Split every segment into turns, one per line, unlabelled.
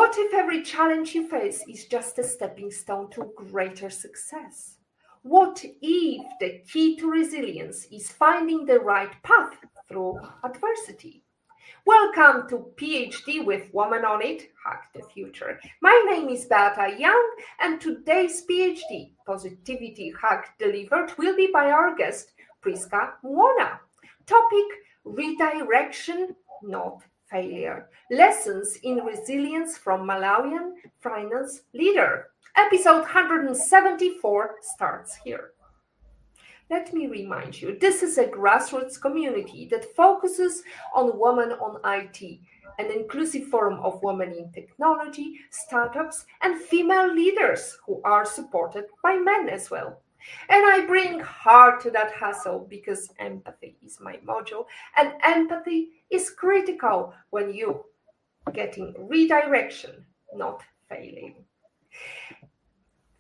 What if every challenge you face is just a stepping stone to greater success? What if the key to resilience is finding the right path through adversity? Welcome to PhD with Woman on It, Hack the Future. My name is Beata Young, and today's PhD, Positivity Hack Delivered, will be by our guest, Prisca Muona. Topic, Redirection, not failure. Lessons in resilience from Malawian finance leader. Episode 174 starts here. Let me remind you, this is a grassroots community that focuses on women on IT, an inclusive forum of women in technology, startups, and female leaders who are supported by men as well. And I bring heart to that hustle because empathy is my motto, and empathy is critical when you getting redirection, not failing.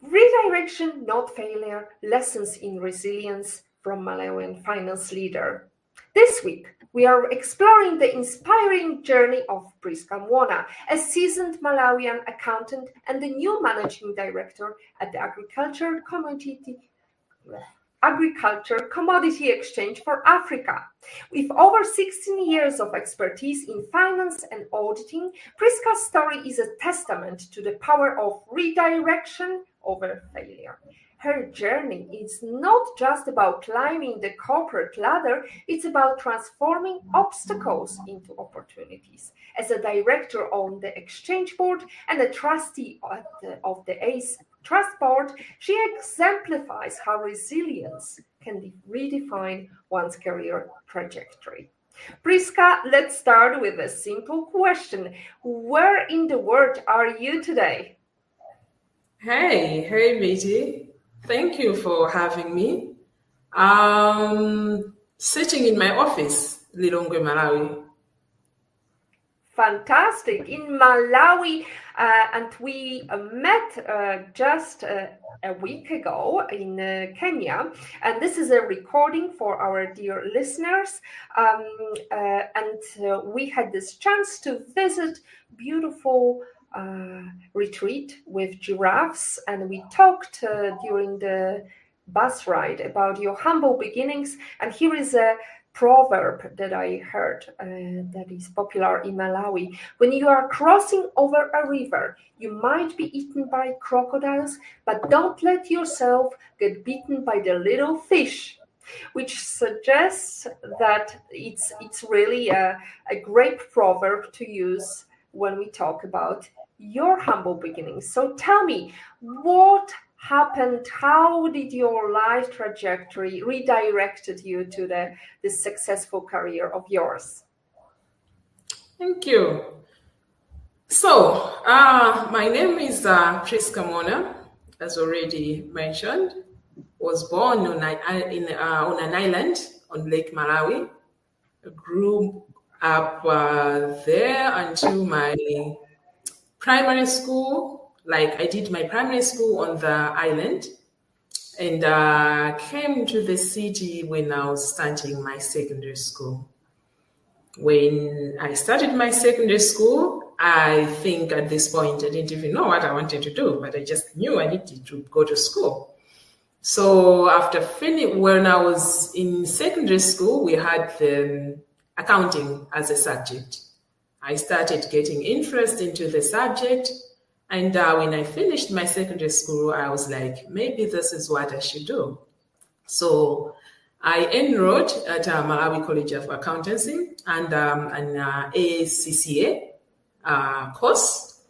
Redirection, not failure, lessons in resilience from Malawian finance leader. This week, we are exploring the inspiring journey of Prisca Muona, a seasoned Malawian accountant and the new managing director at the Agriculture Commodity Exchange for Africa. With over 16 years of expertise in finance and auditing, Prisca's story is a testament to the power of redirection over failure. Her journey is not just about climbing the corporate ladder, it's about transforming obstacles into opportunities. As a director on the exchange board and a trustee of the ACE Trust Board, she exemplifies how resilience can redefine one's career trajectory. Prisca, let's start with a simple question. Where in the world are you today?
Hey, Beatty. Thank you for having me. Sitting in my office, Lilongwe, Malawi.
Fantastic. In Malawi, and we met just a week ago in Kenya, and this is a recording for our dear listeners, and we had this chance to visit beautiful retreat with giraffes, and we talked during the bus ride about your humble beginnings. And here is a proverb that I heard that is popular in Malawi. When you are crossing over a river, you might be eaten by crocodiles, but don't let yourself get bitten by the little fish, which suggests that it's really a great proverb to use when we talk about your humble beginnings. So tell me, what happened? How did your life trajectory redirected you to the successful career of yours?
Thank you. So, my name is Prisca Muona, as already mentioned. Was born on an island on Lake Malawi. Grew up there until my primary school. Like, I did my primary school on the island, and came to the city when I was starting my secondary school. When I started my secondary school, I think at this point I didn't even know what I wanted to do, but I just knew I needed to go to school. So after when I was in secondary school, we had accounting as a subject. I started getting interest into the subject. And when I finished my secondary school, I was like, maybe this is what I should do. So I enrolled at Malawi College of Accountancy and an ACCA course.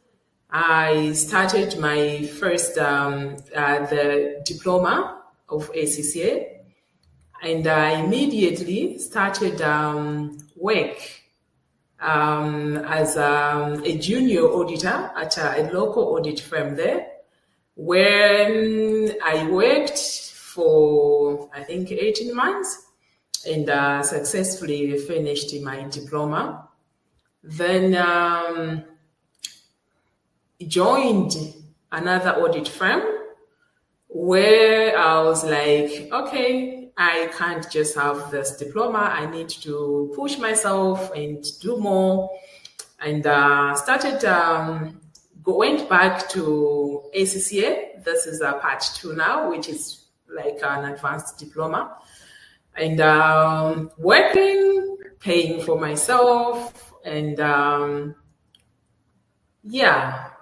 I started my first the diploma of ACCA, and I immediately started work as a junior auditor at a local audit firm there, where I worked for, I think, 18 months and successfully finished my diploma. Then joined another audit firm where I was like, okay, I can't just have this diploma. I need to push myself and do more. And started went back to ACCA. This is a part 2 now, which is like an advanced diploma. And working, paying for myself, and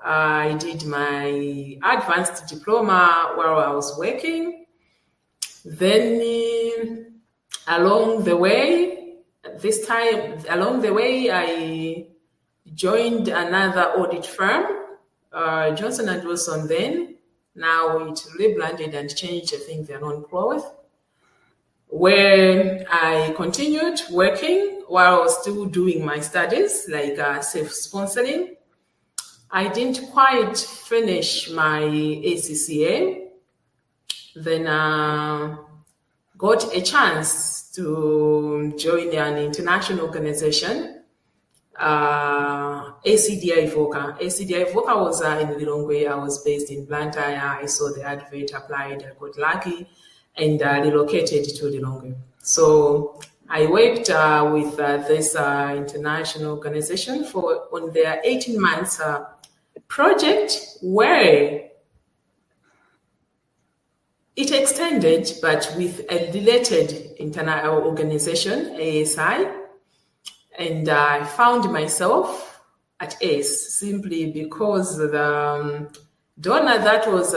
I did my advanced diploma while I was working. Then along the way, I joined another audit firm, Johnson & Wilson then. Now it rebranded and changed, I think they're non-growth, where I continued working while I was still doing my studies, like self-sponsoring. I didn't quite finish my ACCA. Then got a chance to join an international organization, ACDI Voca. ACDI Voca was in Lilongwe. I was based in Blantyre. I saw the advert, applied, I got lucky, and relocated to Lilongwe. So I worked with this international organization on their 18 months project, where it extended, but with a related international organization, ASI. And I found myself at ACE simply because the donor that was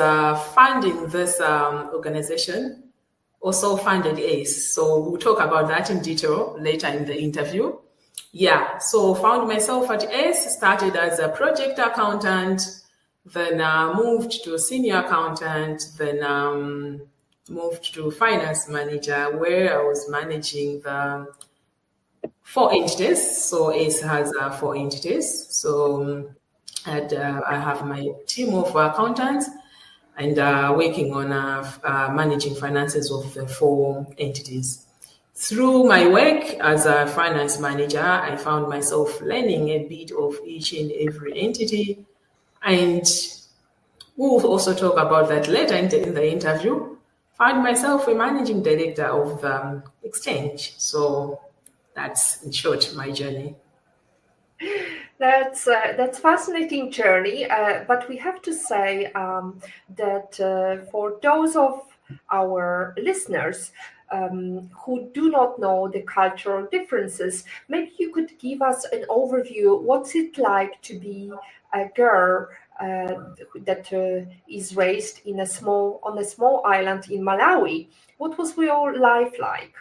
funding this organization also funded ACE. So we'll talk about that in detail later in the interview. Yeah, so found myself at ACE, started as a project accountant, then moved to senior accountant, then moved to finance manager, where I was managing the 4 entities. So ACE has 4 entities. So I have my team of accountants and working on managing finances of the 4 entities. Through my work as a finance manager, I found myself learning a bit of each and every entity. And we'll also talk about that later in the interview. Found myself a managing director of the exchange. So that's, in short, my journey.
That's fascinating journey. But we have to say that for those of our listeners who do not know the cultural differences, maybe you could give us an overview. What's it like to be a girl that is raised on a small island in Malawi? What was your life like?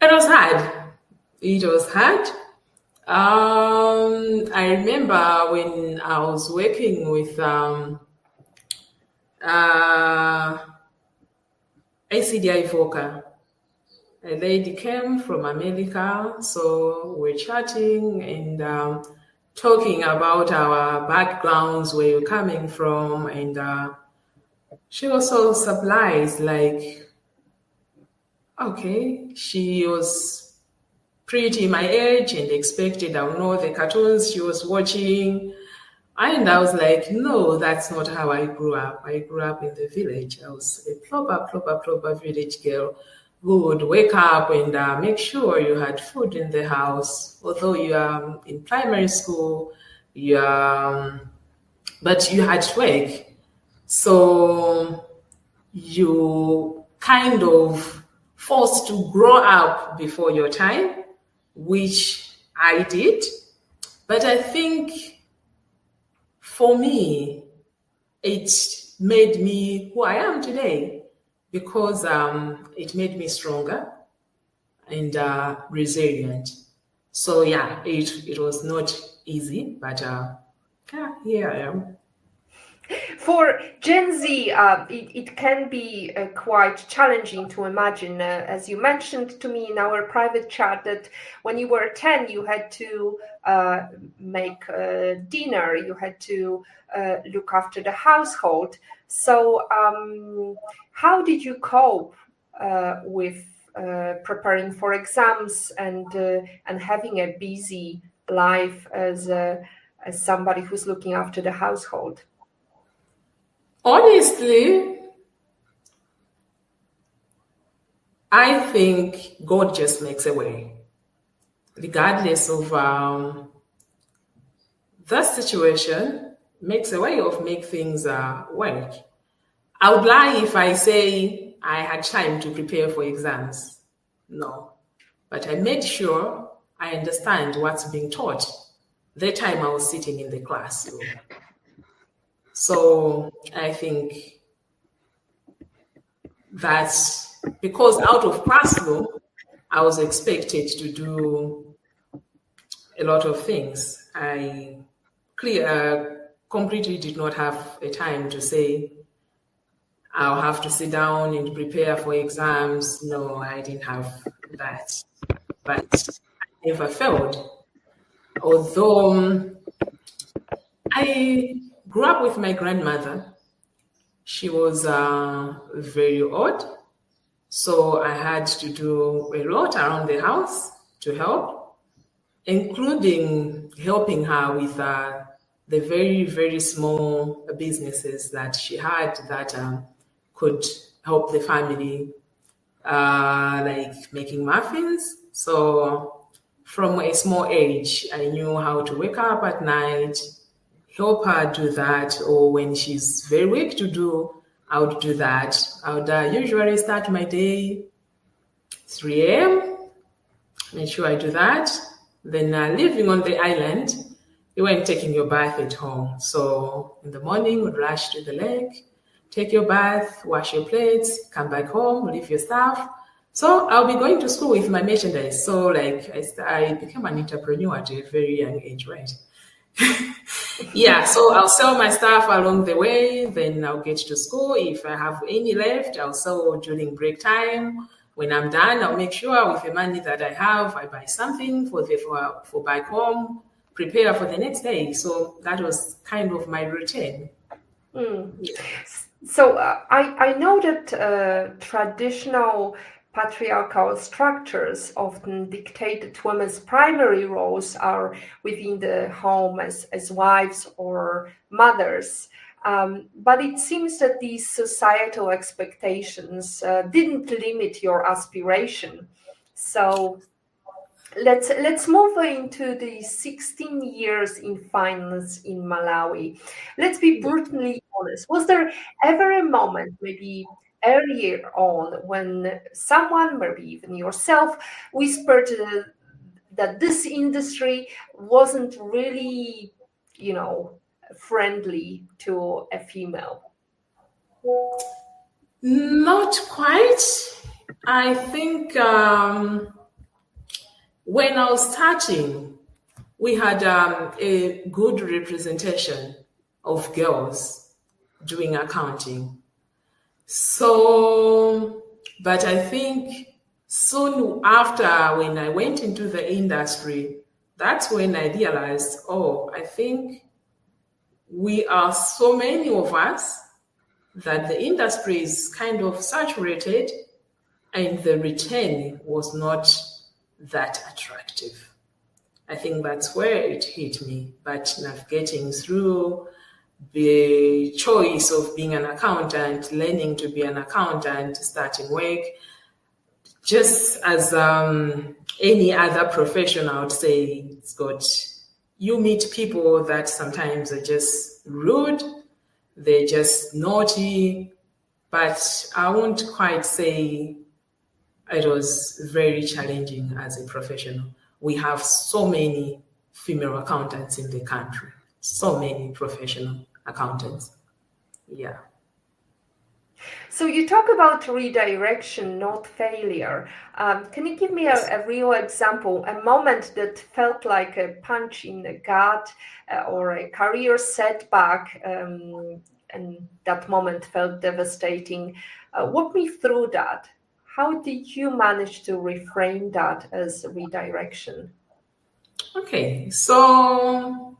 It was hard. I remember when I was working with ACDI Voca. A lady came from America, so we're chatting and talking about our backgrounds, where we're coming from, and she was so surprised, like, okay, she was pretty my age and expected I would know the cartoons she was watching. And I was like, no, that's not how I grew up. I grew up in the village. I was a proper village girl who would wake up and make sure you had food in the house. Although you are in primary school, but you had to work. So you kind of forced to grow up before your time, which I did. But I think for me, it made me who I am today, because it made me stronger and resilient. So yeah, it was not easy, but here I am.
For Gen Z, it can be quite challenging to imagine, as you mentioned to me in our private chat, that when you were 10, you had to make dinner, you had to look after the household. So how did you cope with preparing for exams and having a busy life as somebody who's looking after the household?
Honestly, I think God just makes a way, regardless of the situation. makes a way of make things work. I would lie if I say I had time to prepare for exams. No. But I made sure I understand what's being taught the time I was sitting in the classroom. So I think that's because out of classroom, I was expected to do a lot of things. I completely did not have a time to say, I'll have to sit down and prepare for exams. No, I didn't have that. But I never failed. Although I grew up with my grandmother. She was very odd. So I had to do a lot around the house to help, including helping her with the very, very small businesses that she had that could help the family, like making muffins. So from a small age, I knew how to wake up at night, help her do that, or when she's very weak to do, I would do that. I would usually start my day 3 a.m., make sure I do that. Then living on the island, you weren't taking your bath at home. So in the morning, would rush to the lake, take your bath, wash your plates, come back home, leave your stuff. So I'll be going to school with my merchandise. So like I became an entrepreneur at a very young age, right? Yeah, so I'll sell my stuff along the way, then I'll get to school. If I have any left, I'll sell during break time. When I'm done, I'll make sure with the money that I have, I buy something for back home, prepare for the next day. So that was kind of my routine.
So I know that traditional patriarchal structures often dictate that women's primary roles are within the home as wives or mothers. But it seems that these societal expectations didn't limit your aspiration. So let's move into the 16 years in finance in Malawi. Let's be brutally honest. Was there ever a moment, maybe earlier on, when someone, maybe even yourself, whispered that this industry wasn't really, friendly to a female?
Not quite. I think when I was starting, we had a good representation of girls doing accounting. So, but I think soon after, when I went into the industry, that's when I realized, I think we are so many of us that the industry is kind of saturated and the return was not that attractive. I think that's where it hit me. But navigating through the choice of being an accountant, learning to be an accountant, starting work, just as any other profession, I would say you meet people that sometimes are just rude, they're just naughty, but I won't quite say it was very challenging as a professional. We have so many female accountants in the country, so many professional accountants. Yeah.
So you talk about redirection, not failure. Can you give me a real example, a moment that felt like a punch in the gut or a career setback, and that moment felt devastating? Walk me through that. How did you manage to reframe that as redirection?
Okay, so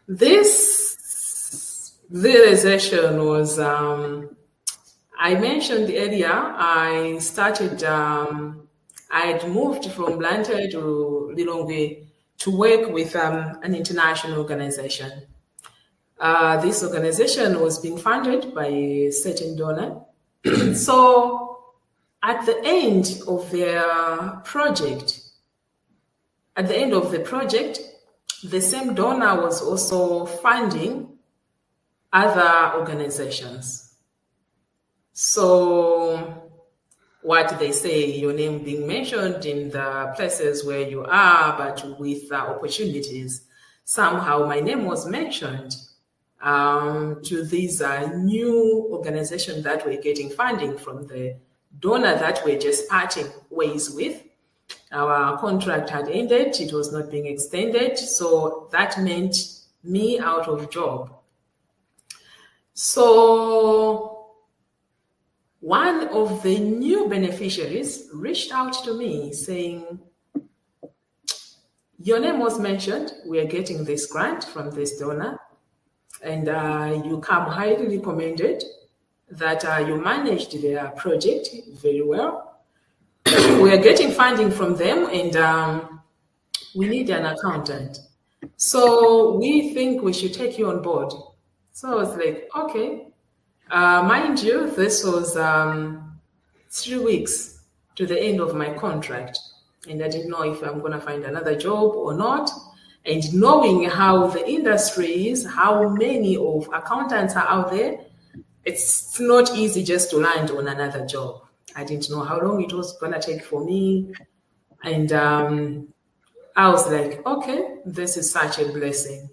this realization was, I mentioned earlier, I started, I had moved from Blantyre to Lilongwe to work with an international organization. This organization was being funded by a certain donor. So at the end of the project, the same donor was also funding other organizations. So what they say, your name being mentioned in the places where you are, but with opportunities, somehow my name was mentioned to these new organizations that were getting funding from the donor that we're just parting ways with. Our contract had ended, it was not being extended, so that meant me out of job. So one of the new beneficiaries reached out to me saying, your name was mentioned, we are getting this grant from this donor, and you come highly recommended, that you managed their project very well. We are getting funding from them, and we need an accountant. So we think we should take you on board. So I was like, okay. Mind you, this was 3 weeks to the end of my contract, and I didn't know if I'm going to find another job or not. And knowing how the industry is, how many of accountants are out there, it's not easy just to land on another job. I didn't know how long it was going to take for me. And I was like, okay, this is such a blessing.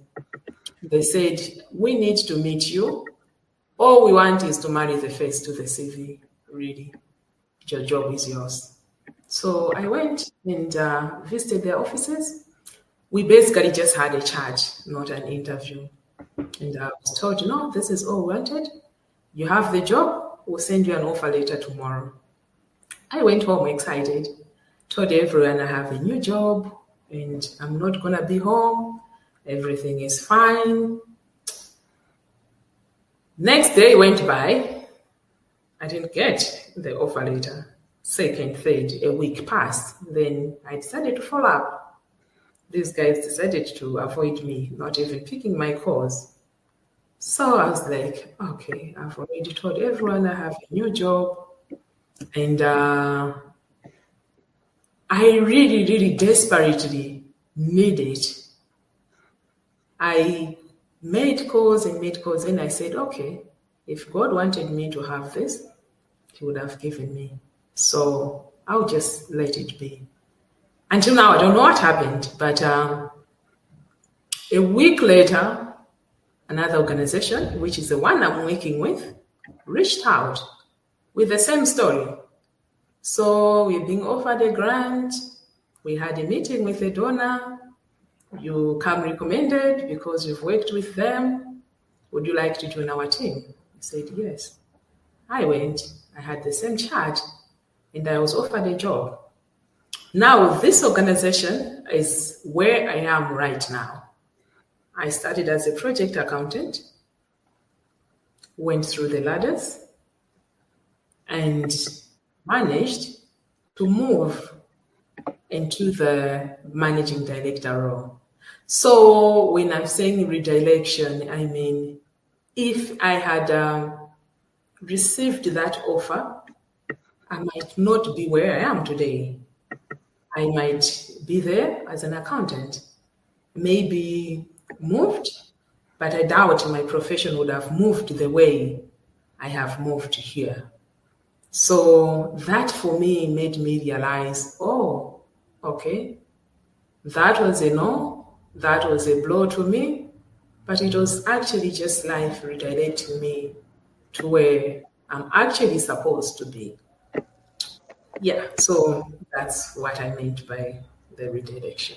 They said, we need to meet you. All we want is to marry the face to the CV, really. Your job is yours. So I went and visited their offices. We basically just had a chat, not an interview. And I was told, no, this is all wanted. You have the job, we'll send you an offer letter tomorrow. I went home excited, told everyone I have a new job and I'm not going to be home. Everything is fine. Next day went by. I didn't get the offer letter. Second, third, a week passed. Then I decided to follow up. These guys decided to avoid me, not even picking my calls. So I was like, okay, I've already told everyone I have a new job. And I really, really desperately need it. I made calls, and I said, okay, if God wanted me to have this, He would have given me. So I'll just let it be. Until now, I don't know what happened, but a week later, another organization, which is the one I'm working with, reached out with the same story. So we're being offered a grant. We had a meeting with a donor. You come recommended because you've worked with them. Would you like to join our team? I said, yes. I went. I had the same chat, and I was offered a job. Now, this organization is where I am right now. I started as a project accountant, went through the ladders, and managed to move into the managing director role. So when I'm saying redirection, I mean, if I had received that offer, I might not be where I am today. I might be there as an accountant, maybe moved, but I doubt my profession would have moved the way I have moved here. So that for me made me realize, oh, okay, that was a no, that was a blow to me, but it was actually just life redirecting me to where I'm actually supposed to be. Yeah, so that's what I meant by the redirection.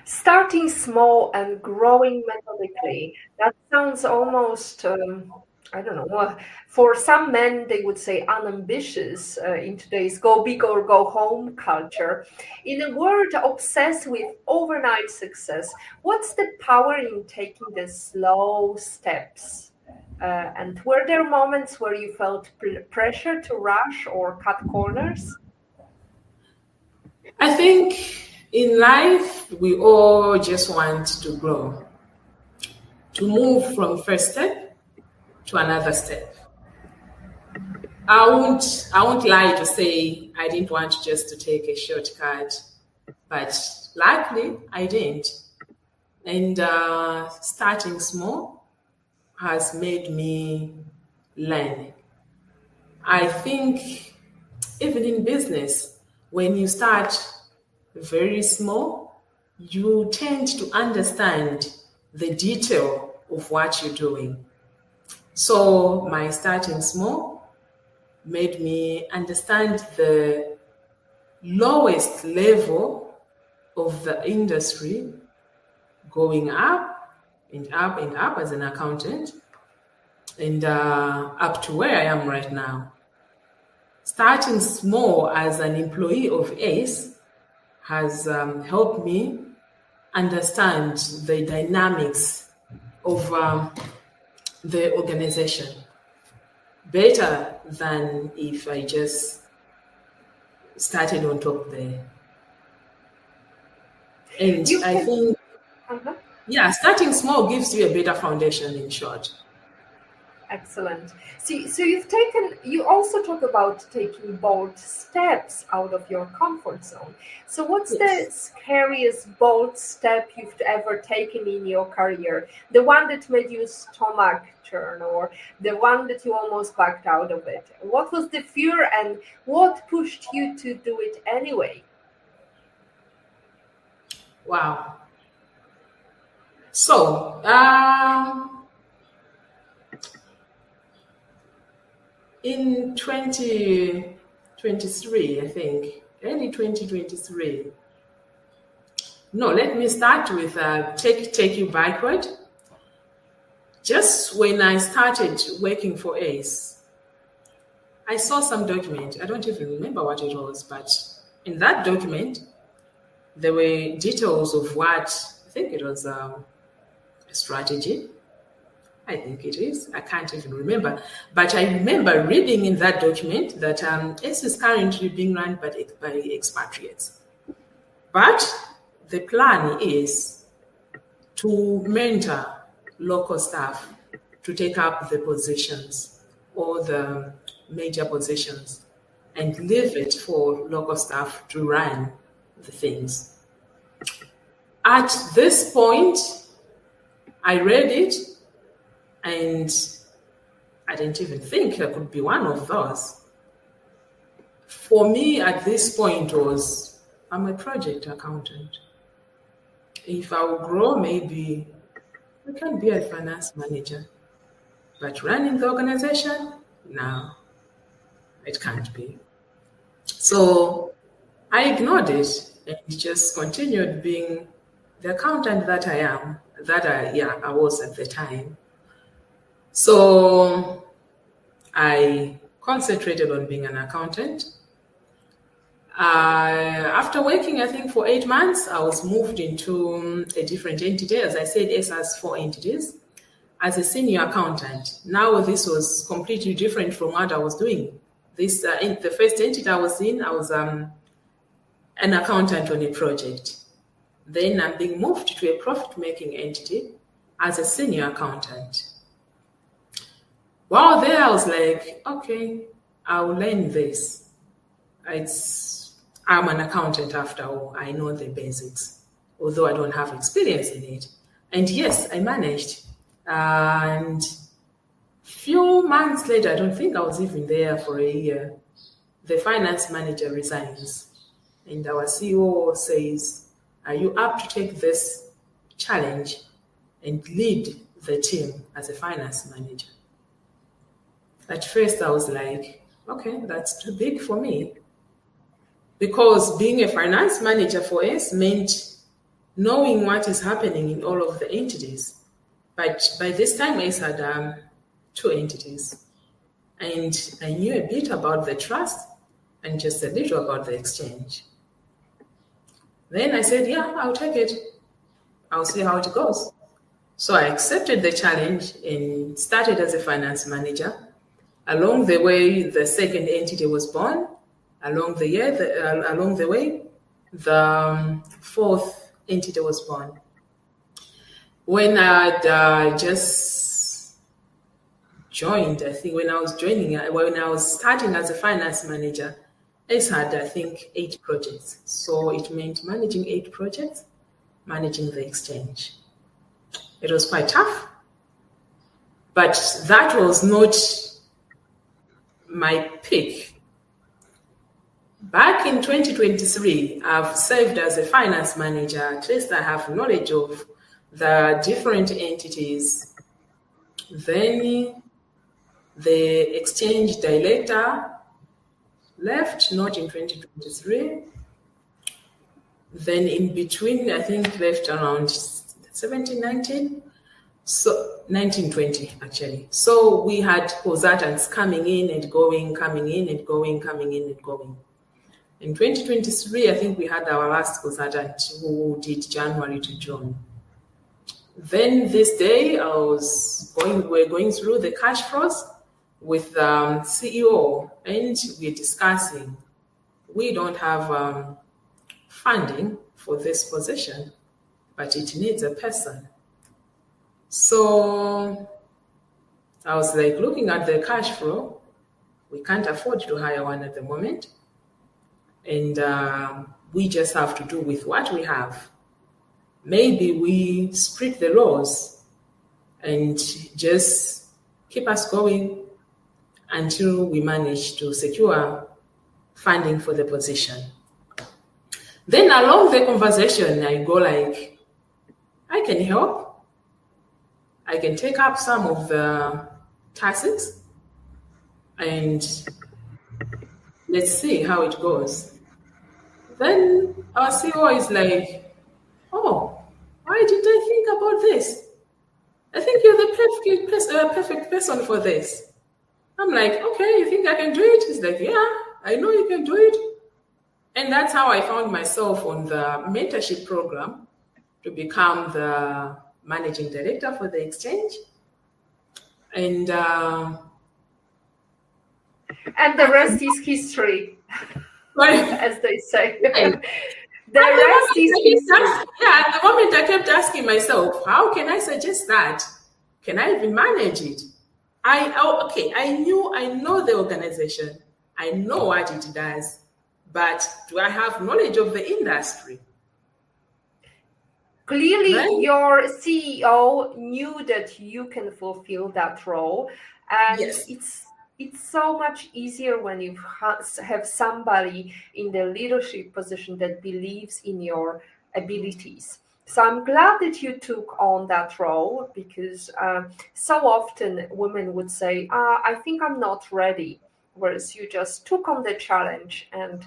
Starting small and growing methodically, that sounds almost, I don't know, for some men, they would say unambitious in today's go big or go home culture. In a world obsessed with overnight success, what's the power in taking the slow steps? And were there moments where you felt pressure to rush or cut corners?
I think in life, we all just want to grow, to move from first step to another step. I won't lie to say I didn't want just to take a shortcut But luckily, I didn't. And starting small has made me learn. I think even in business, when you start very small, you tend to understand the detail of what you're doing. So my starting small made me understand the lowest level of the industry, going up and up and up as an accountant, and up to where I am right now. Starting small as an employee of ACE has helped me understand the dynamics of the organization better than if I just started on top there. And I think, starting small gives you a better foundation, in short.
Excellent. So you also talk about taking bold steps out of your comfort zone. So what's the scariest bold step you've ever taken in your career? The one that made your stomach turn, or the one that you almost backed out of it? What was the fear and what pushed you to do it anyway?
Wow. So, in 2023, I think, early 2023. No, let me start with take you backward. Just when I started working for ACE, I saw some document. I don't even remember what it was, but in that document, there were details of what, I think it was a strategy. I think it is. I can't even remember. But I remember reading in that document that ACE is currently being run by expatriates. But the plan is to mentor local staff to take up the positions or the major positions and leave it for local staff to run the things. At this point, I read it and I didn't even think I could be one of those. For me, at this point I'm a project accountant. If I will grow, maybe I can be a finance manager. But running the organization, no, it can't be. So I ignored it and just continued being the accountant that I was at the time. So I concentrated on being an accountant. After working, I think, for 8 months, I was moved into a different entity. As I said, ACE has 4 entities. As a senior accountant. Now this was completely different from what I was doing. This in the first entity I was in, I was an accountant on a project. Then I'm being moved to a profit-making entity as a senior accountant. While there, I was like, okay, I'll learn this. I'm an accountant after all. I know the basics, although I don't have experience in it. And yes, I managed. And few months later, I don't think I was even there for a year, the finance manager resigns. And our CEO says, are you up to take this challenge and lead the team as a finance manager? At first, I was like, okay, that's too big for me. Because being a finance manager for us meant knowing what is happening in all of the entities. But by this time, ACE had 2 entities. And I knew a bit about the trust and just a little about the exchange. Then I said, yeah, I'll take it. I'll see how it goes. So I accepted the challenge and started as a finance manager. Along the way, the second entity was born. Along the way, the 4th entity was born. When I had just joined, I think when I was starting as a finance manager, S had, I think, 8 projects. So it meant managing 8 projects, managing the exchange. It was quite tough, but that was not my peak. Back in 2023, I've served as a finance manager. At least I have knowledge of the different entities. Then the exchange director left, not in 2023. Then in between, I think left around 17, 19. So 1920 actually. So we had consultants coming in and going, coming in and going, coming in and going. In 2023, I think we had our last consultant who did January to June. Then this day, we're going through the cash flows with CEO, and we're discussing. We don't have funding for this position, but it needs a person. So I was like looking at the cash flow. We can't afford to hire one at the moment. And we just have to do with what we have. Maybe we split the loss and just keep us going until we manage to secure funding for the position. Then along the conversation, I go like, I can help. I can take up some of the tasks and let's see how it goes. Then our CEO is like, oh, why didn't I think about this? I think you're the perfect person for this. I'm like, okay, you think I can do it? He's like, yeah, I know you can do it. And that's how I found myself on the mentorship program to become the managing director for the exchange. And
the rest is history, as they say. The rest is history.
Yeah, at the moment I kept asking myself, how can I suggest that? Can I even manage it? I know the organization. I know what it does, but do I have knowledge of the industry?
Clearly, right? Your CEO knew that you can fulfill that role, and
yes.
It's so much easier when you have somebody in the leadership position that believes in your abilities. So I'm glad that you took on that role, because so often women would say, I think I'm not ready, whereas you just took on the challenge and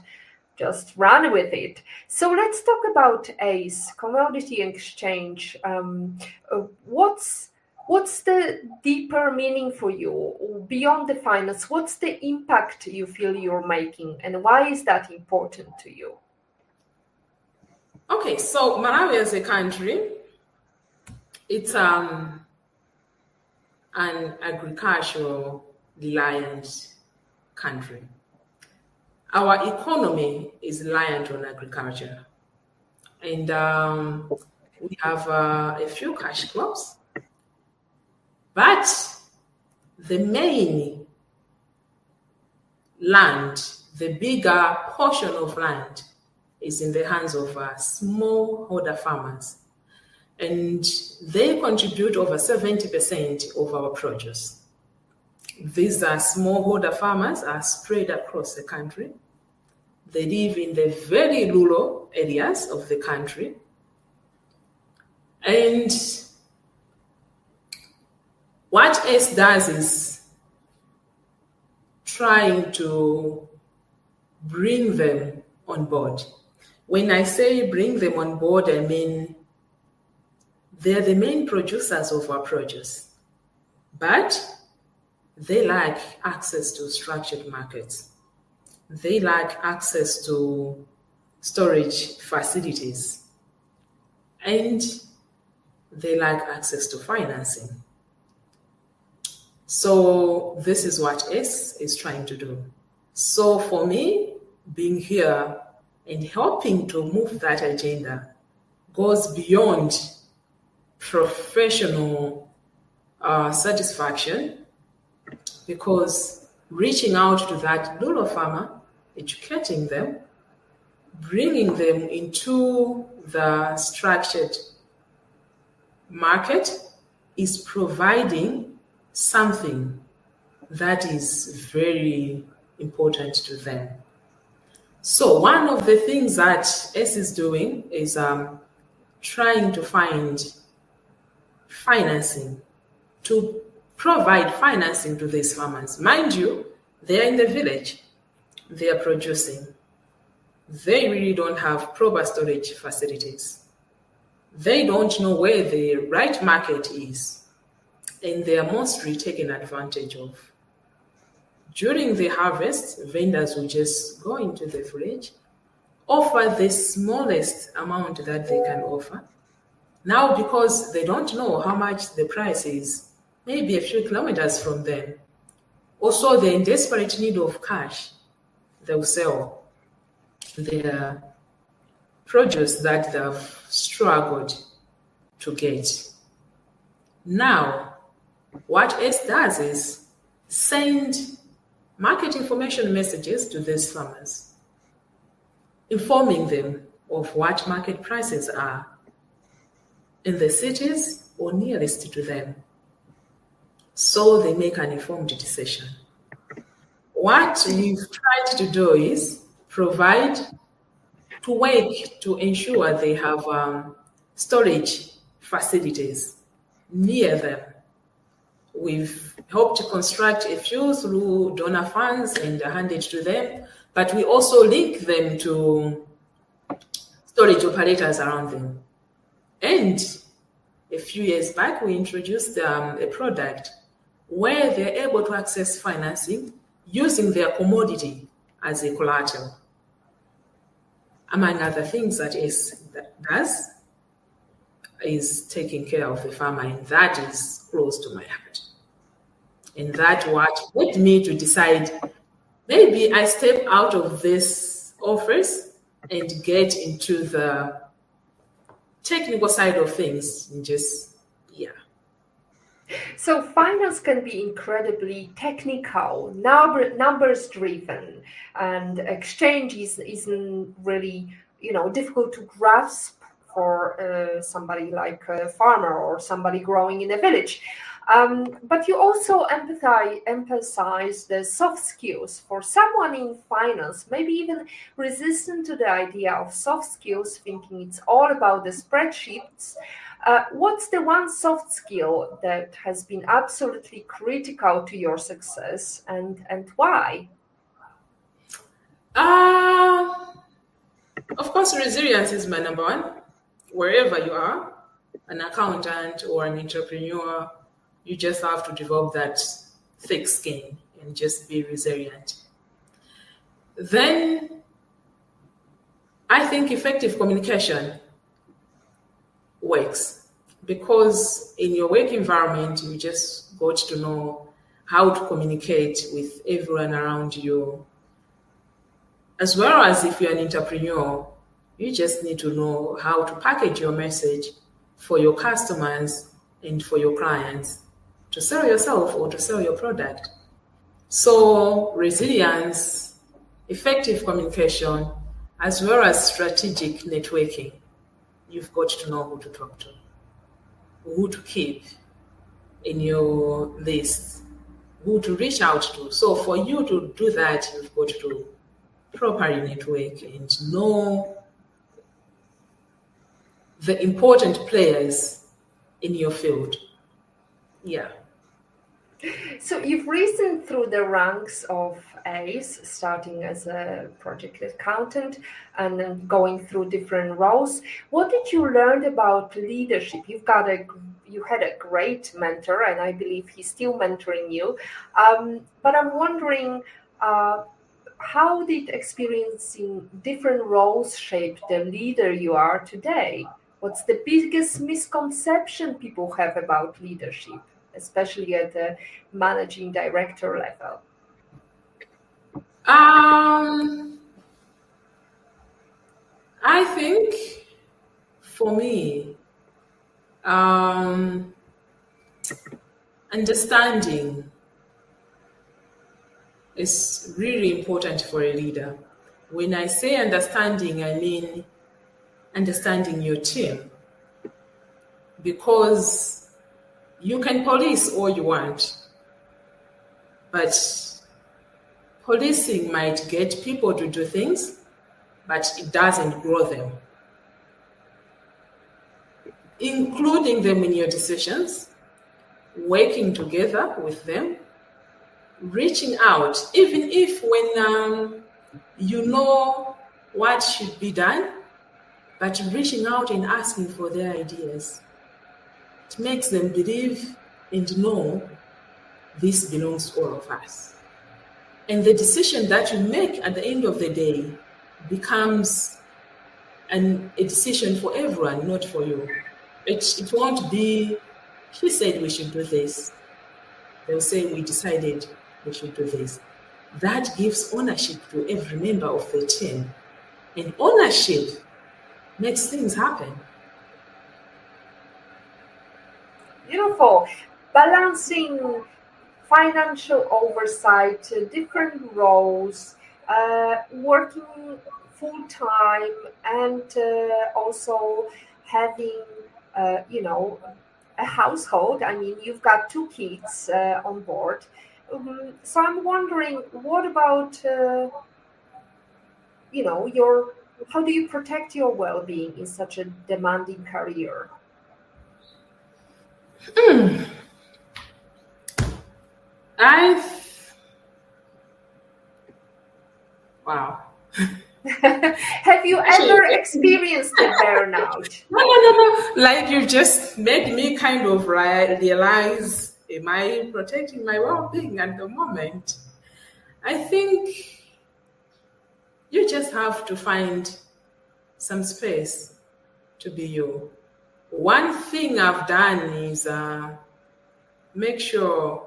just run with it. So let's talk about ACE, commodity exchange. What's the deeper meaning for you beyond the finance? What's the impact you feel you're making, and why is that important to you?
Okay, so Malawi as a country, it's an agricultural reliant country. Our economy is reliant on agriculture, and we have a few cash crops, but the main land, the bigger portion of land, is in the hands of smallholder farmers, and they contribute over 70% of our produce. These smallholder farmers are spread across the country. They live in the very rural areas of the country. And what ACE does is trying to bring them on board. When I say bring them on board, I mean they're the main producers of our produce, but they lack access to structured markets. They lack access to storage facilities, and they lack access to financing. So this is what ACE is trying to do. So for me, being here and helping to move that agenda goes beyond professional satisfaction, because reaching out to that rural farmer educating them, bringing them into the structured market is providing something that is very important to them. So one of the things that S is doing is trying to find financing, to provide financing to these farmers. Mind you, they're in the village, they are producing. They really don't have proper storage facilities. They don't know where the right market is, and they are mostly taken advantage of. During the harvest, vendors will just go into the village, offer the smallest amount that they can offer. Now, because they don't know how much the price is, maybe a few kilometers from them, also they're in desperate need of cash, they'll sell their produce that they've struggled to get. Now, what S does is send market information messages to these farmers, informing them of what market prices are in the cities or nearest to them, so they make an informed decision. What we've tried to do is provide to work to ensure they have storage facilities near them. We've helped to construct a few through donor funds and handed to them, but we also link them to storage operators around them. And a few years back, we introduced a product where they're able to access financing using their commodity as a collateral. Among other things that does is taking care of the farmer, and that is close to my heart. And that what led me to decide, maybe I step out of this office and get into the technical side of things and just, yeah.
So finance can be incredibly technical, numbers driven, and exchange isn't really, difficult to grasp for somebody like a farmer or somebody growing in a village. But you also emphasize the soft skills. For someone in finance, maybe even resistant to the idea of soft skills, thinking it's all about the spreadsheets, what's the one soft skill that has been absolutely critical to your success, and why?
Of course, resilience is my number one. Wherever you are, an accountant or an entrepreneur, you just have to develop that thick skin and just be resilient. Then I think effective communication works, because in your work environment, you just got to know how to communicate with everyone around you. As well as if you're an entrepreneur, you just need to know how to package your message for your customers and for your clients to sell yourself or to sell your product. So resilience, effective communication, as well as strategic networking. You've got to know who to talk to, who to keep in your list, who to reach out to. So for you to do that, you've got to properly network and know the important players in your field. Yeah.
So you've risen through the ranks of ACE, starting as a project accountant and then going through different roles. What did you learn about leadership? You had a great mentor, and I believe he's still mentoring you. But I'm wondering, how did experiencing different roles shape the leader you are today? What's the biggest misconception people have about leadership, especially at the managing director level?
I think for me, understanding is really important for a leader. When I say understanding, I mean understanding your team. Because you can police all you want, but policing might get people to do things, but it doesn't grow them. Including them in your decisions, working together with them, reaching out, even if when you know what should be done, but reaching out and asking for their ideas. It makes them believe and know this belongs to all of us. And the decision that you make at the end of the day becomes a decision for everyone, not for you. It won't be, she said we should do this. They'll say we decided we should do this. That gives ownership to every member of the team. And ownership makes things happen.
Beautiful. Balancing financial oversight, different roles, working full-time, and also having, a household. I mean, you've got 2 kids on board. So I'm wondering, what about, how do you protect your well-being in such a demanding career?
Wow.
Have you ever experienced a burnout?
No. Like, you just made me kind of realize, am I protecting my well-being at the moment? I think you just have to find some space to be you. One thing I've done is make sure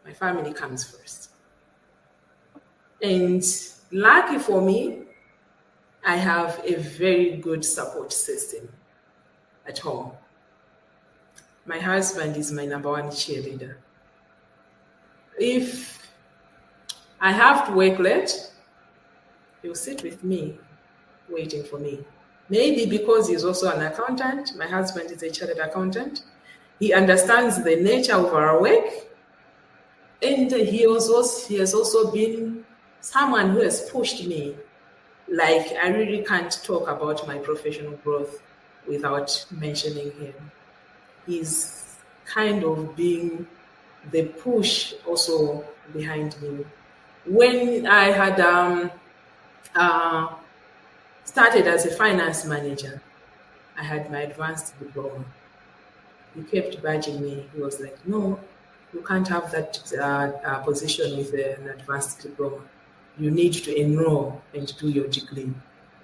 my family comes first. And lucky for me, I have a very good support system at home. My husband is my number 1 cheerleader. If I have to work late, he'll sit with me, waiting for me. Maybe because he's also an accountant. My husband is a chartered accountant. He understands the nature of our work. And he has also been someone who has pushed me. Like, I really can't talk about my professional growth without mentioning him. He's kind of being the push also behind me. When I had started as a finance manager, I had my advanced diploma. He kept badging me. He was like, no, you can't have that position with an advanced diploma. You need to enroll and do your degree.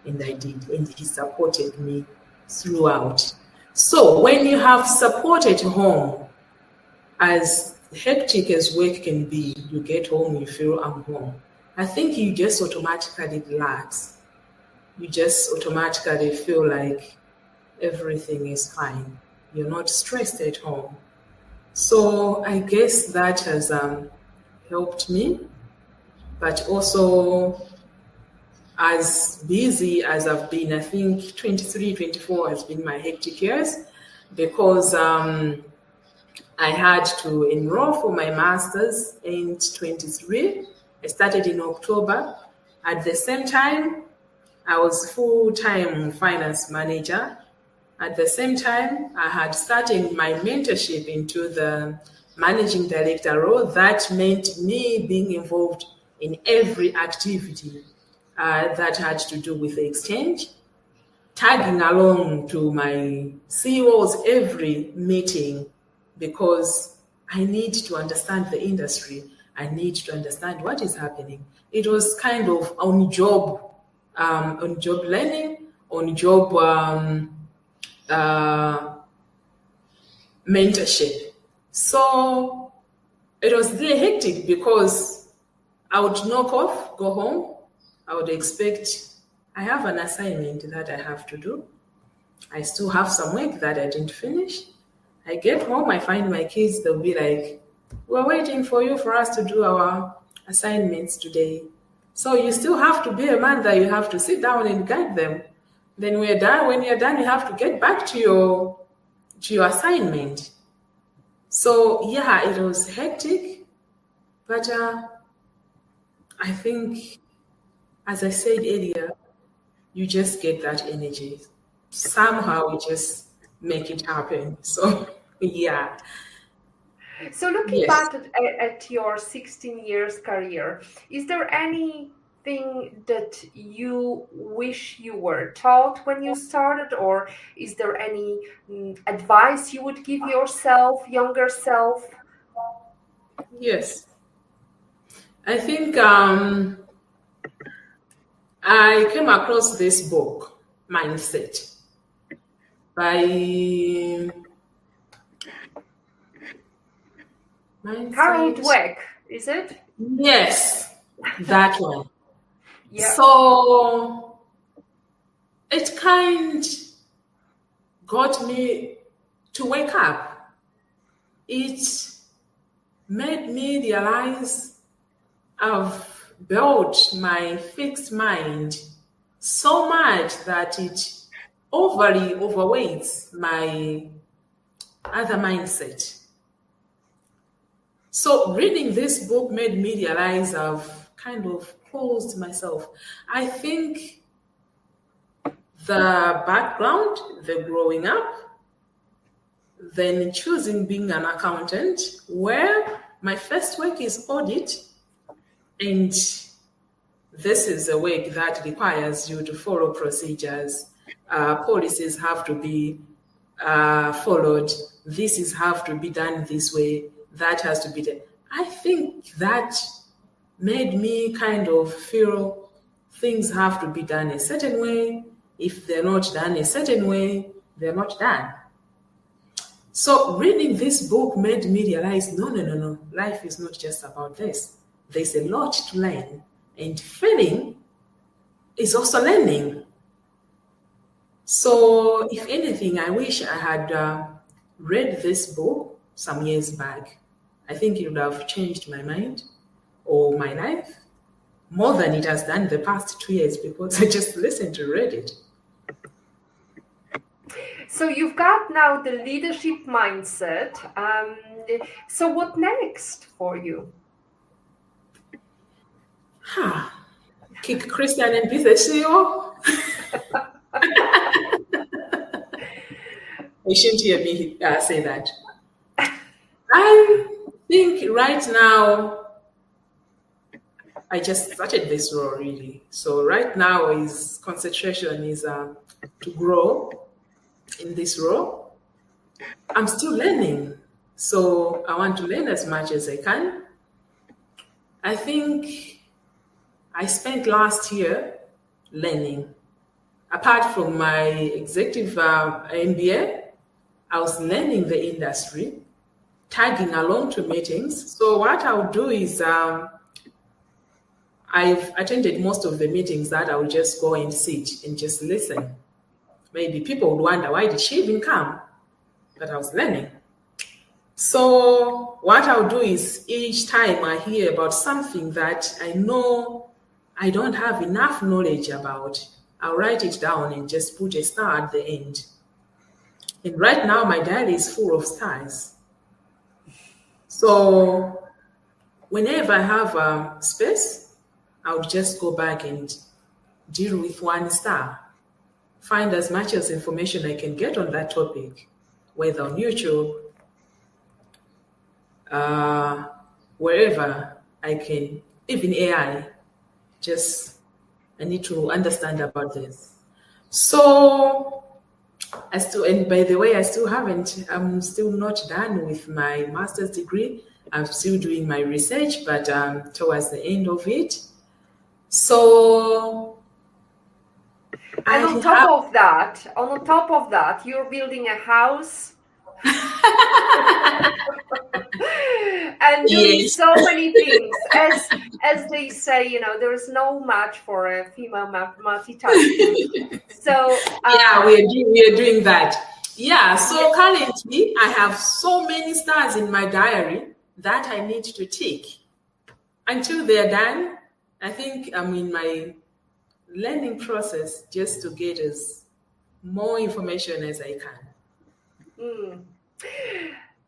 And I did. And he supported me throughout. So when you have support at home, as hectic as work can be, you get home, you feel I'm home. I think you just automatically relax. You just automatically feel like everything is fine. You're not stressed at home. So I guess that has helped me. But also, as busy as I've been, I think 23, 24 has been my hectic years, because I had to enroll for my master's in 23. I started in October. At the same time, I was full-time finance manager. At the same time, I had started my mentorship into the managing director role. That meant me being involved in every activity that had to do with the exchange, tagging along to my CEO's every meeting, because I need to understand the industry. I need to understand what is happening. It was kind of on-job learning, on-job mentorship. So it was really hectic, because I would knock off, go home. I would expect, I have an assignment that I have to do. I still have some work that I didn't finish. I get home, I find my kids, they'll be like, we're waiting for you for us to do our assignments today. So you still have to be a man that you have to sit down and guide them. Then when you're done, you have to get back to your assignment. So yeah, it was hectic, but I think, as I said earlier, you just get that energy. Somehow you just make it happen. So yeah.
So looking
Yes.
back at your 16 years career, is there anything that you wish you were taught when you started, or is there any advice you would give yourself, younger self?
Yes. I think I came across this book, Mindset, by
Harold
Mindset.
Dweck, is it?
Yes, that one.
Yeah.
So it kind got me to wake up. It made me realize I've built my fixed mind so much that it overly overweights my other mindset. So reading this book made me realize I've kind of closed myself. I think the background, the growing up, then choosing being an accountant, where my first work is audit, and this is a work that requires you to follow procedures. Policies have to be followed. Have to be done this way. That has to be done. I think that made me kind of feel things have to be done a certain way. If they're not done a certain way, they're not done. So reading this book made me realize, no. Life is not just about this. There's a lot to learn. And failing is also learning. So if anything, I wish I had read this book some years back. I think it would have changed my mind or my life more than it has done the past 2 years, because I just listened to read it.
So you've got now the leadership mindset. So what next for you?
Kick Christian and be the CEO. You shouldn't hear me say that. I think right now, I just started this role really. So right now concentration is to grow in this role. I'm still learning. So I want to learn as much as I can. I think I spent last year learning. Apart from my executive MBA, I was learning the industry, tagging along to meetings. So what I would do is I've attended most of the meetings that I would just go and sit and just listen. Maybe people would wonder, why did she even come? But I was learning. So what I'll do is each time I hear about something that I know I don't have enough knowledge about, I'll write it down and just put a star at the end. And right now my diary is full of stars. So whenever I have space, I would just go back and deal with one star. Find as much as information I can get on that topic, whether on YouTube, wherever I can, even AI. I need to understand about this. So and by the way, I'm still not done with my master's degree. I'm still doing my research, but towards the end of it. So
and on top of that, you're building a house and doing so many things. As they say, there is no match for a female multitasking. So
yeah, we are doing that. Yeah. So currently, I have so many stars in my diary that I need to tick. Until they're done, I think I'm in my learning process just to get as more information as I can.
Mm.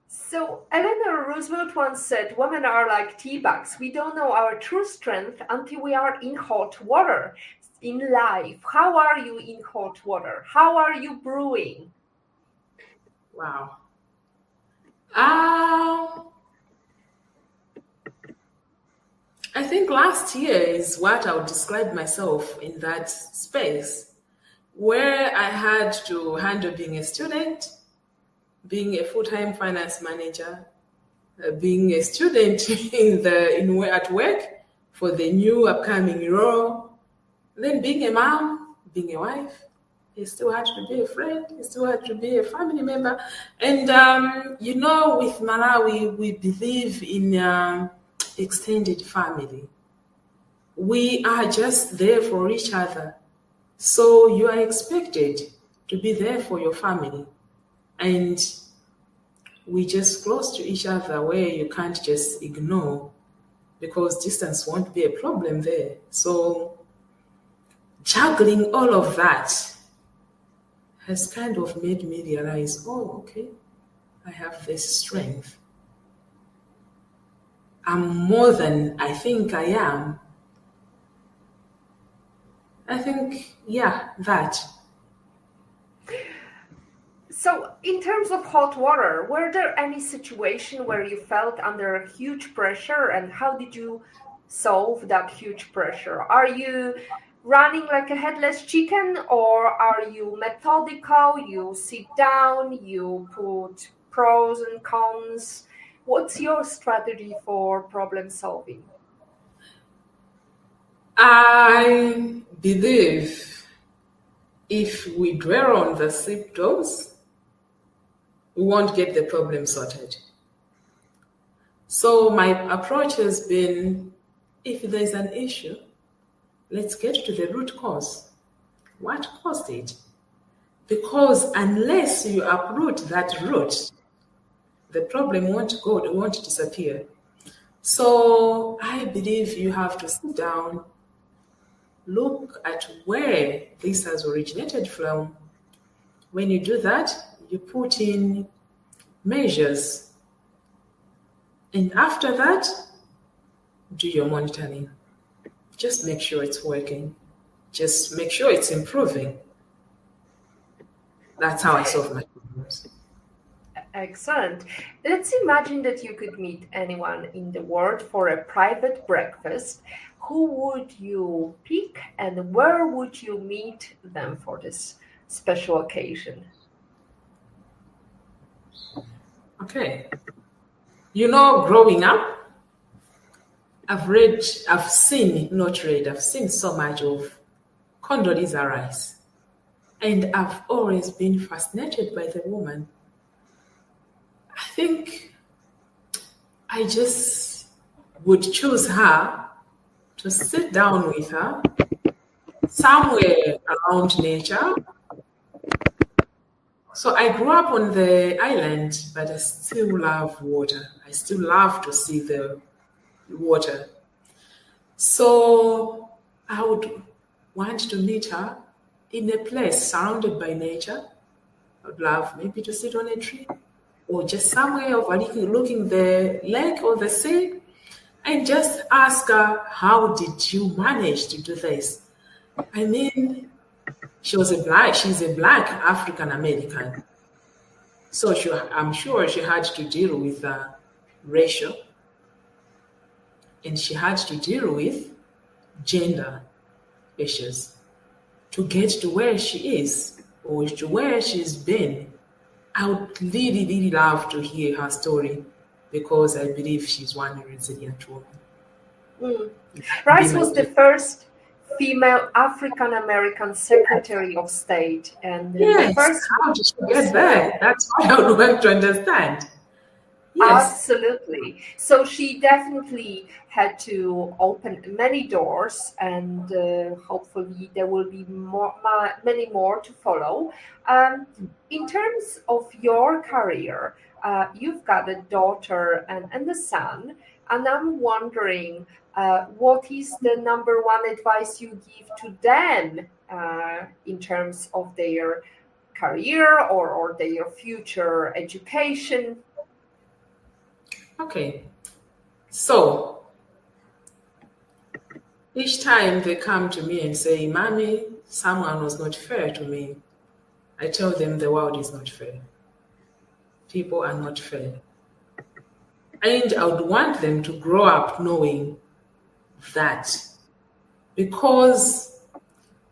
So Eleanor Roosevelt once said, women are like tea bags. We don't know our true strength until we are in hot water. In life, how are you in hot water? How are you brewing?
Wow. I think last year is what I would describe myself in that space where I had to handle being a student, being a full-time finance manager, being a student at work for the new upcoming role, then being a mom, being a wife. It still had to be a friend. It still had to be a family member. And with Malawi, we believe in extended family. We are just there for each other. So you are expected to be there for your family. And we just close to each other where you can't just ignore, because distance won't be a problem there. So juggling all of that has kind of made me realize, oh, okay, I have this strength. I'm more than I think I am. I think, yeah, that.
So in terms of hot water, were there any situation where you felt under huge pressure, and how did you solve that huge pressure? Are you running like a headless chicken, or are you methodical? You sit down, you put pros and cons. What's your strategy for problem solving?
I believe if we dwell on the symptoms, we won't get the problem sorted. So my approach has been, if there's an issue, let's get to the root cause. What caused it? Because unless you uproot that root, the problem won't disappear. So I believe you have to sit down, look at where this has originated from. When you do that, you put in measures. And after that, do your monitoring. Just make sure it's working. Just make sure it's improving. That's how I solve my problems.
Excellent. Let's imagine that you could meet anyone in the world for a private breakfast. Who would you pick, and where would you meet them for this special occasion?
Okay. Growing up, I've seen so much of Condoleezza Rice. And I've always been fascinated by the woman. I think I just would choose her to sit down with her somewhere around nature. So I grew up on the island, but I still love water. I still love to see the water. So I would want to meet her in a place surrounded by nature. I would love maybe to sit on a tree or just somewhere overlooking the lake or the sea, and just ask her, how did you manage to do this? I mean, she's a black African American. So I'm sure she had to deal with racial, and she had to deal with gender issues to get to where she is or to where she's been. I would really, really love to hear her story, because I believe she's one resilient woman.
Rice was the first female African American Secretary of State, and
yes,
the first.
How did she get there? That's what I would like to understand. Yes.
Absolutely. So she definitely had to open many doors, and hopefully there will be many more to follow. In terms of your career, you've got a daughter and a son, and I'm wondering what is the number one advice you give to them in terms of their career or their future education?
Okay. So each time they come to me and say, Mommy, someone was not fair to me, I tell them the world is not fair. People are not fair. And I would want them to grow up knowing that. Because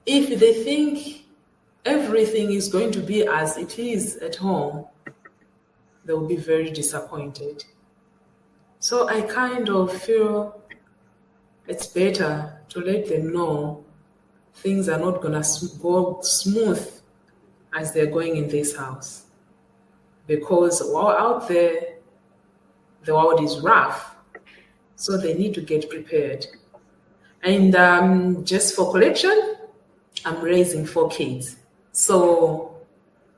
if they think everything is going to be as it is at home, they will be very disappointed. So I kind of feel it's better to let them know things are not going to go smooth as they're going in this house. Because while out there, the world is rough. So they need to get prepared. And just for collection, I'm raising 4 kids. So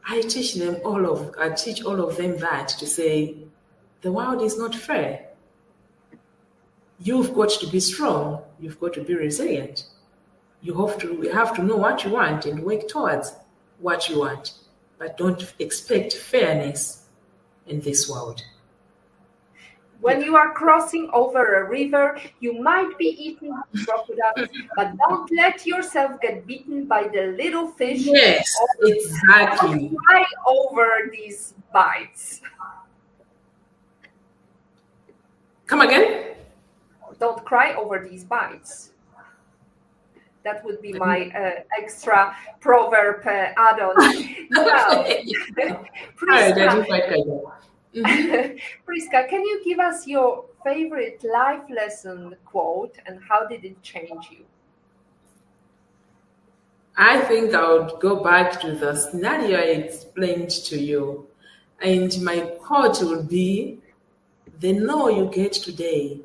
I teach all of them that to say, the world is not fair. You've got to be strong. You've got to be resilient. You have to know what you want and work towards what you want. But don't expect fairness in this world.
When you are crossing over a river, you might be eaten by crocodiles, but don't let yourself get bitten by the little fish.
Yes, exactly.
Don't cry over these bites.
Come again?
Don't cry over these bites. That would be my extra proverb add-on. Now, Prisca, can you give us your favorite life lesson quote and how did it change you?
I think I would go back to the scenario I explained to you. And my quote would be, the no you get today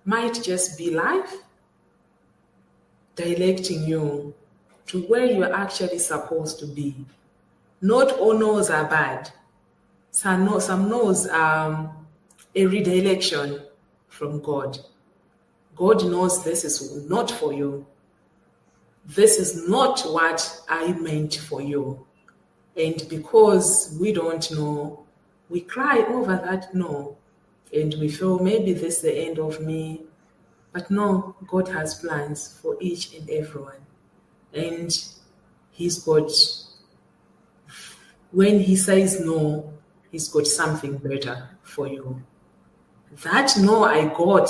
might just be life directing you to where you're actually supposed to be. Not all no's are bad. Some no's are a redirection from God. God knows this is not for you. This is not what I meant for you. And because we don't know, we cry over that no. And we feel maybe this is the end of me. But no, God has plans for each and everyone. And He's got, when He says no, He's got something better for you. That no I got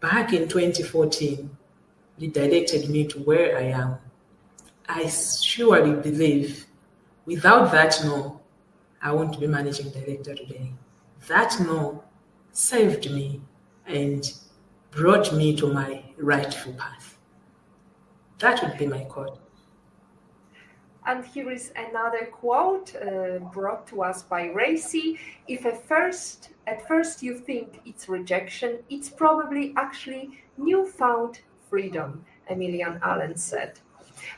back in 2014 redirected me to where I am. I surely believe without that no, I won't be managing director today. That no saved me and brought me to my rightful path. That would be my quote.
And here is another quote brought to us by Racy. If at first you think it's rejection, it's probably actually newfound freedom, Emilian Allen said.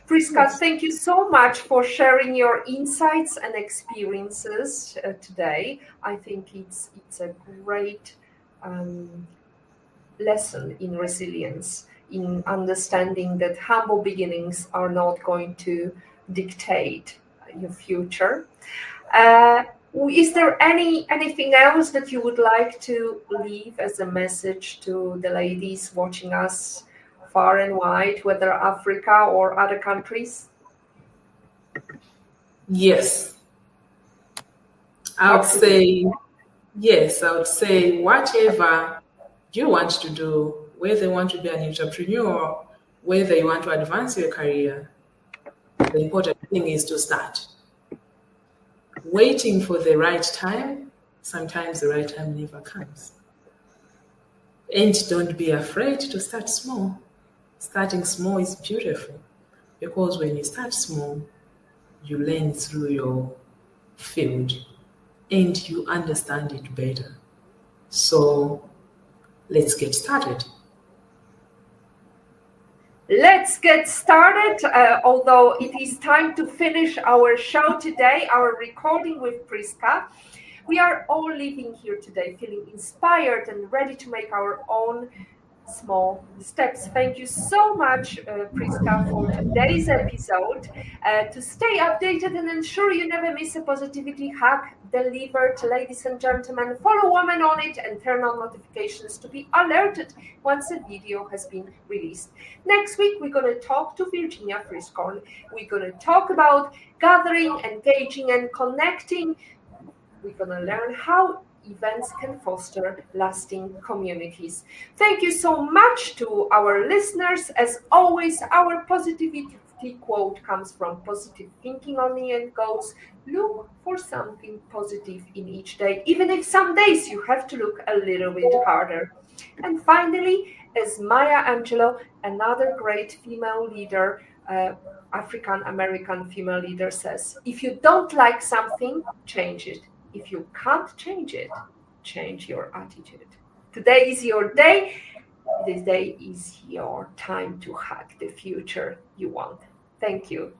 Prisca, thank you so much for sharing your insights and experiences today. I think it's a great lesson in resilience, in understanding that humble beginnings are not going to dictate your future. Is there anything else that you would like to leave as a message to the ladies watching us far and wide, whether Africa or other countries?
Yes. I would say whatever you want to do, whether you want to be an entrepreneur, whether you want to advance your career, the important thing is to start. Waiting for the right time, sometimes the right time never comes. And don't be afraid to start small. Starting small is beautiful because when you start small, you learn through your field and you understand it better. So let's get started.
Let's get started, although it is time to finish our show today, our recording with Prisca. We are all leaving here today feeling inspired and ready to make our own small steps. Thank you so much, Prisca, for today's episode. To stay updated and ensure you never miss a positivity hack delivered, ladies and gentlemen, follow Woman on It and turn on notifications to be alerted once a video has been released. Next week, we're going to talk to Virginia Friscorn. We're going to talk about gathering, engaging, and connecting. We're going to learn how events can foster lasting communities. Thank you so much to our listeners. As always, our positivity quote comes from Positive Thinking Only and goes, look for something positive in each day, even if some days you have to look a little bit harder. And finally, as Maya Angelou, another great female leader, African American female leader, says, if you don't like something, change it. If you can't change it, change your attitude. Today is your day. This day is your time to hack the future you want. Thank you.